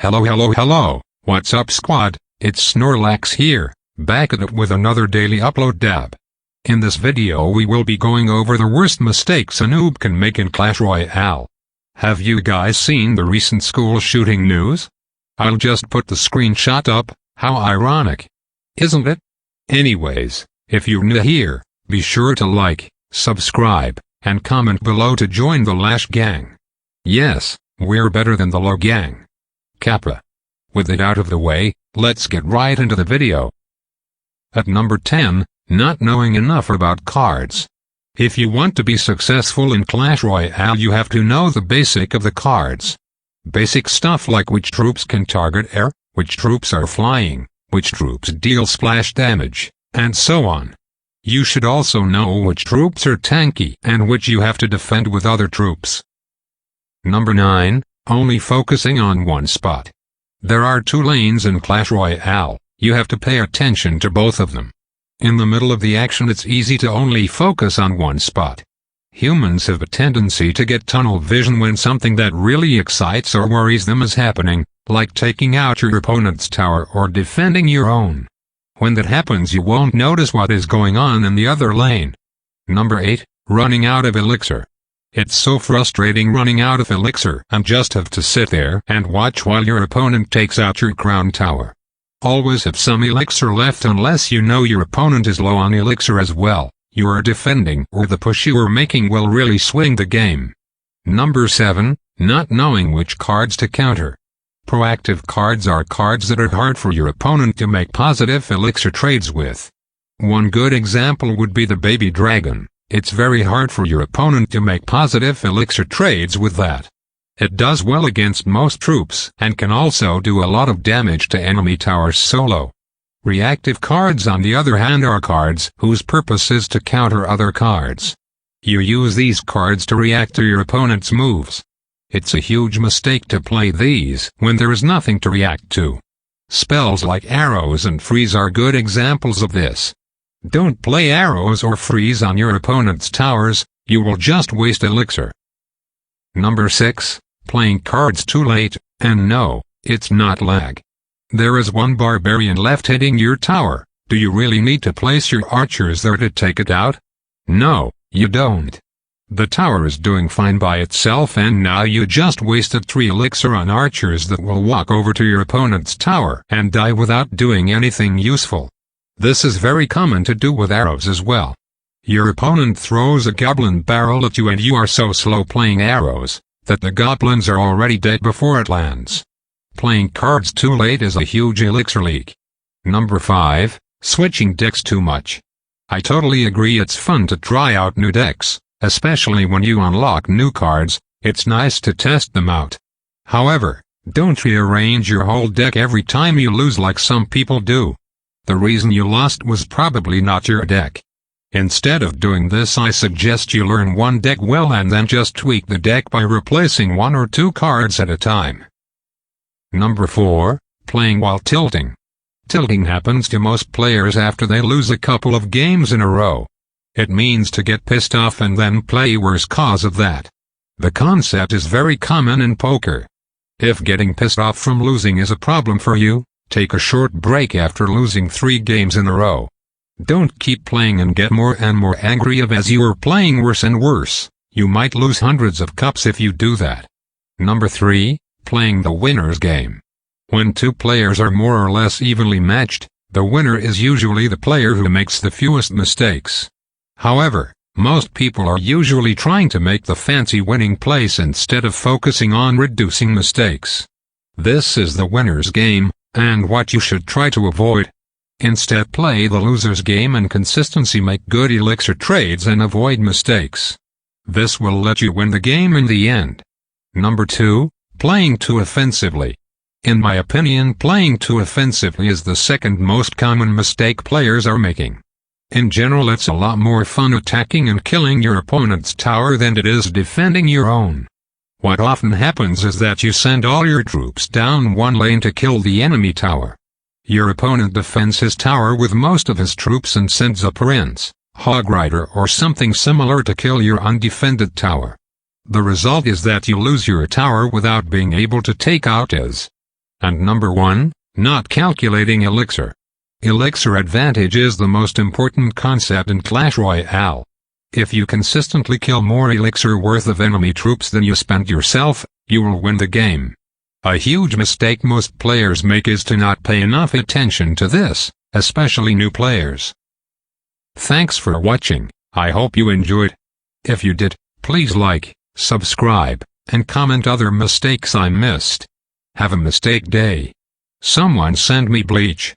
Hello, what's up squad, it's Snorlax here, back at it with another daily upload dab. In this video we will be going over the worst mistakes a noob can make in Clash Royale. Have you guys seen the recent school shooting news? I'll just put the screenshot up, how ironic. Isn't it? Anyways, if you're new here, be sure to like, subscribe, and comment below to join the Lash gang. Yes, we're better than the Low gang. Kappa. With it out of the way, let's get right into the video. At number 10, not knowing enough about cards. If you want to be successful in Clash Royale you have to know the basic of the cards. Basic stuff like which troops can target air, which troops are flying, which troops deal splash damage, and so on. You should also know which troops are tanky and which you have to defend with other troops. Number 9. Only focusing on one spot. There are two lanes in Clash Royale, you have to pay attention to both of them. In the middle of the action it's easy to only focus on one spot. Humans have a tendency to get tunnel vision when something that really excites or worries them is happening, like taking out your opponent's tower or defending your own. When that happens you won't notice what is going on in the other lane. Number 8. Running out of elixir. It's so frustrating running out of elixir and just have to sit there and watch while your opponent takes out your crown tower. Always have some elixir left unless you know your opponent is low on elixir as well. You are defending or the push you are making will really swing the game. Number 7. Not knowing which cards to counter. Proactive cards are cards that are hard for your opponent to make positive elixir trades with. One good example would be the baby dragon. It's very hard for your opponent to make positive elixir trades with that. It does well against most troops and can also do a lot of damage to enemy towers solo. Reactive cards on the other hand are cards whose purpose is to counter other cards. You use these cards to react to your opponent's moves. It's a huge mistake to play these when there is nothing to react to. Spells like arrows and freeze are good examples of this. Don't play arrows or freeze on your opponent's towers, you will just waste elixir. Number 6. Playing cards too late, and no, it's not lag. There is one barbarian left hitting your tower, do you really need to place your archers there to take it out? No, you don't. The tower is doing fine by itself and now you just wasted 3 elixir on archers that will walk over to your opponent's tower and die without doing anything useful. This is very common to do with arrows as well. Your opponent throws a goblin barrel at you and you are so slow playing arrows, that the goblins are already dead before it lands. Playing cards too late is a huge elixir leak. Number 5. Switching decks too much. I totally agree it's fun to try out new decks, especially when you unlock new cards, it's nice to test them out. However, don't rearrange your whole deck every time you lose like some people do. The reason you lost was probably not your deck. Instead of doing this I suggest you learn one deck well and then just tweak the deck by replacing 1 or 2 cards at a time. Number 4. Playing while tilting. Tilting happens to most players after they lose a couple of games in a row. It means to get pissed off and then play worse cause of that. The concept is very common in poker. If getting pissed off from losing is a problem for you, take a short break after losing 3 games in a row. Don't keep playing and get more and more angry as you are playing worse and worse. You might lose hundreds of cups if you do that. Number 3. Playing the winner's game. When 2 players are more or less evenly matched, the winner is usually the player who makes the fewest mistakes. However, most people are usually trying to make the fancy winning plays instead of focusing on reducing mistakes. This is the winner's game, and what you should try to avoid. Instead play the loser's game and consistently make good elixir trades and avoid mistakes. This will let you win the game in the end. Number 2. Playing too offensively. In my opinion playing too offensively is the second most common mistake players are making. In general it's a lot more fun attacking and killing your opponent's tower than it is defending your own. What often happens is that you send all your troops down one lane to kill the enemy tower. Your opponent defends his tower with most of his troops and sends a prince, hog rider or something similar to kill your undefended tower. The result is that you lose your tower without being able to take out his. And number 1, not calculating elixir. Elixir advantage is the most important concept in Clash Royale. If you consistently kill more elixir worth of enemy troops than you spend yourself, you will win the game. A huge mistake most players make is to not pay enough attention to this, especially new players. Thanks for watching, I hope you enjoyed. If you did, please like, subscribe, and comment other mistakes I missed. Have a mistake day. Someone send me bleach.